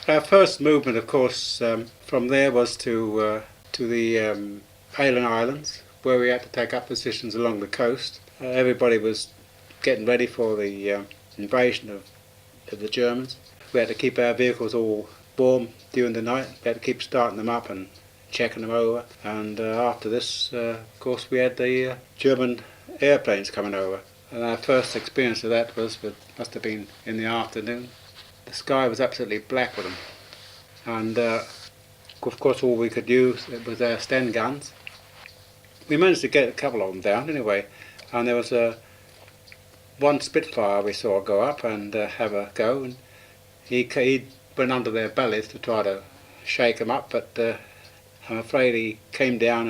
Our first movement, of course, from there was to the Hayling Islands, where we had to take up positions along the coast. Everybody was getting ready for the invasion of the Germans. We had to keep our vehicles all warm during the night. We had to keep starting them up and checking them over. And after this, of course, we had the German airplanes coming over. And our first experience of that must have been in the afternoon. The sky was absolutely black with them. And of course, all we could use was our Sten guns. We managed to get a couple of them down anyway. And there was one Spitfire we saw go up and have a go. And he went under their bellies to try to shake them up, but I'm afraid he came down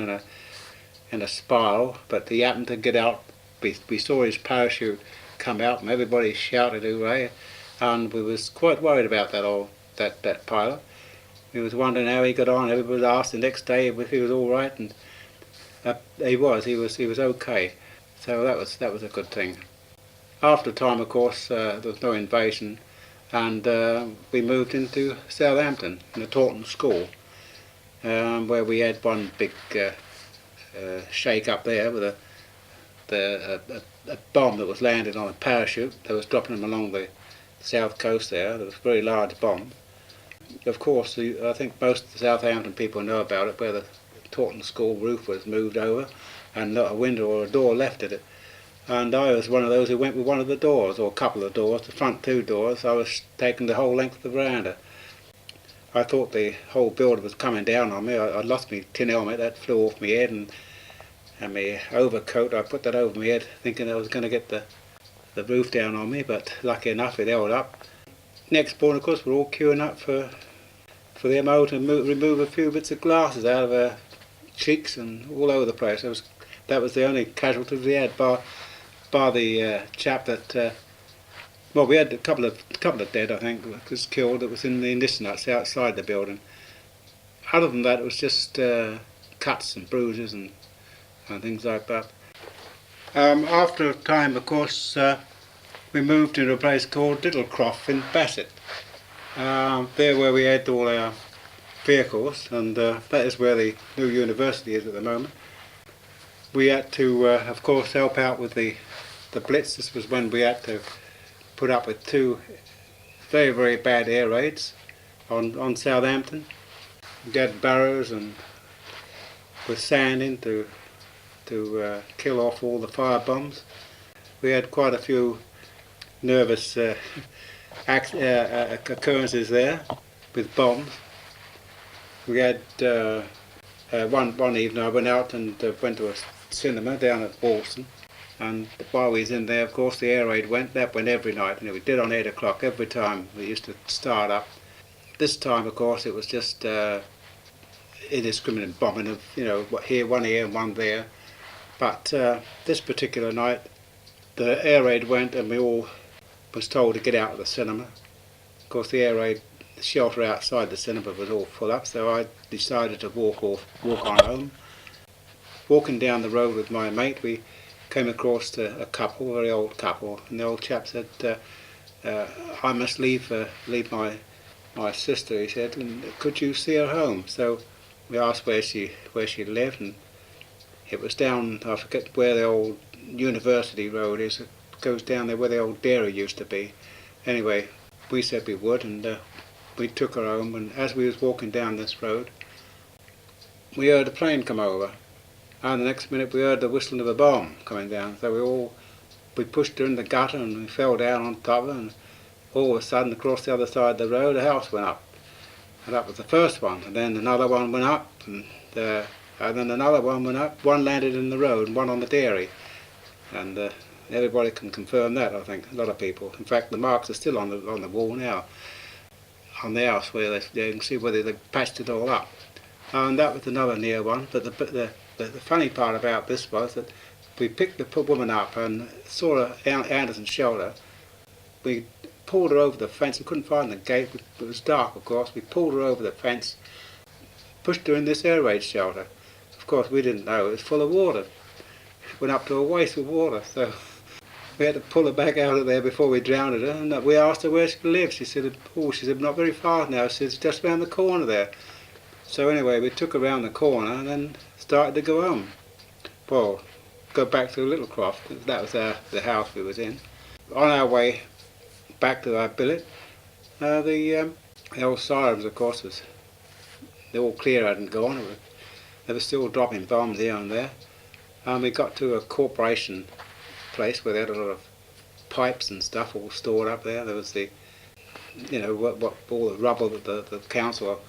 in a spiral. But he happened to get out. We saw his parachute come out, and everybody shouted hooray. And we was quite worried about that pilot. We was wondering how he got on. Everybody asked the next day if he was all right, and he was okay. So that was a good thing. After a time, of course, there was no invasion, and we moved into Southampton in the Taunton school, where we had one big shake up there with a bomb that was landed on a parachute. They was dropping them along the south coast there. There was a very large bomb. Of course, I think most of the Southampton people know about it, where the Taunton school roof was moved over and not a window or a door left at it. And I was one of those who went with one of the doors, or a couple of doors, the front two doors. I was taking the whole length of the veranda. I thought the whole building was coming down on me. I lost my tin helmet, that flew off my head, and my overcoat, I put that over my head thinking I was going to get the roof down on me, but lucky enough it held up. Next morning, of course, we're all queuing up for the MO to remove a few bits of glasses out of our cheeks and all over the place. That was the only casualties we had, bar the chap that we had a couple of dead, I think, was killed. It was in the nest nuts outside the building. Other than that, it was just cuts and bruises and things like that. After a time, of course, we moved into a place called Littlecroft in Bassett. There where we had all our vehicles, and that is where the new university is at the moment. We had to, of course, help out with the Blitz. This was when we had to put up with two very, very bad air raids on Southampton. We had barrows and with sand in to kill off all the fire bombs. We had quite a few nervous occurrences there with bombs. We had one evening I went out and went to a cinema down at Walston, and while we was in there, of course, the air raid went. That went every night, and we did on 8 o'clock every time we used to start up. This time, of course, it was just indiscriminate bombing of, one here and one there. But this particular night, the air raid went, and we all was told to get out of the cinema. Of course, the air raid shelter outside the cinema was all full up, so I decided to walk on home. Walking down the road with my mate, we came across a couple, a very old couple, and the old chap said, I must leave my sister, he said, and could you see her home? So we asked where she lived, and it was down, I forget where the old University Road is. It goes down there where the old dairy used to be. Anyway, we said we would, and we took her home, and as we was walking down this road, we heard a plane come over, and the next minute we heard the whistling of a bomb coming down. So we pushed her in the gutter, and we fell down on top of her, and all of a sudden across the other side of the road a house went up. And that was the first one, and then another one went up, and then another one went up. One landed in the road and one on the dairy, and everybody can confirm that, I think, a lot of people. In fact, the marks are still on the wall now, on the house, where they can see whether they patched it all up. And that was another near one, but the funny part about this was that we picked the woman up and saw her at Anderson's shoulder. We pulled her over the fence. We couldn't find the gate. It was dark, of course. We pulled her over the fence, pushed her in this air raid shelter. Of course, we didn't know it was full of water. It went up to a waist of water. So We had to pull her back out of there before we drowned her, and we asked her where she lived. She said, "Oh," she said, "not very far now." She said, "It's just round the corner there." So anyway, we took her round the corner and then started to go home. Well, go back to Littlecroft. That was the house we was in. On our way back to our billet, the old sirens, of course, they all clear hadn't gone. They were still dropping bombs here and there. And we got to a corporation place where they had a lot of pipes and stuff all stored up there. There was the, what all the rubble that the council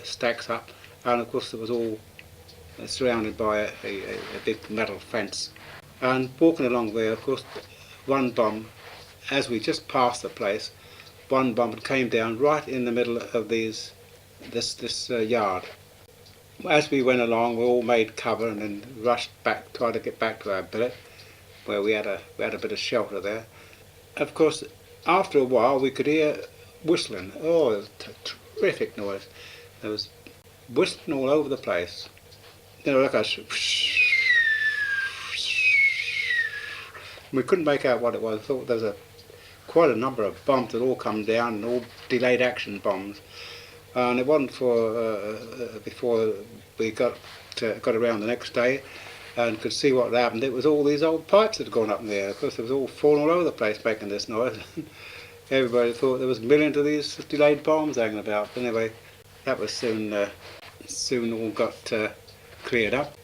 stacks up, and of course it was all surrounded by a big metal fence. And walking along there, of course, one bomb, as we just passed the place, one bomb came down right in the middle of this yard. As we went along, we all made cover and then rushed back, tried to get back to our billet, where we had a bit of shelter there. Of course, after a while, we could hear whistling. Oh, it was a terrific noise. There was whistling all over the place. Like we couldn't make out what it was. I thought there was quite a number of bombs that all come down, and all delayed action bombs. And it wasn't for before we got around the next day and could see what had happened. It was all these old pipes that had gone up in the air. Of course, it was all falling all over the place making this noise. Everybody thought there was millions of these delayed bombs hanging about. But anyway, that was soon all got cleared up.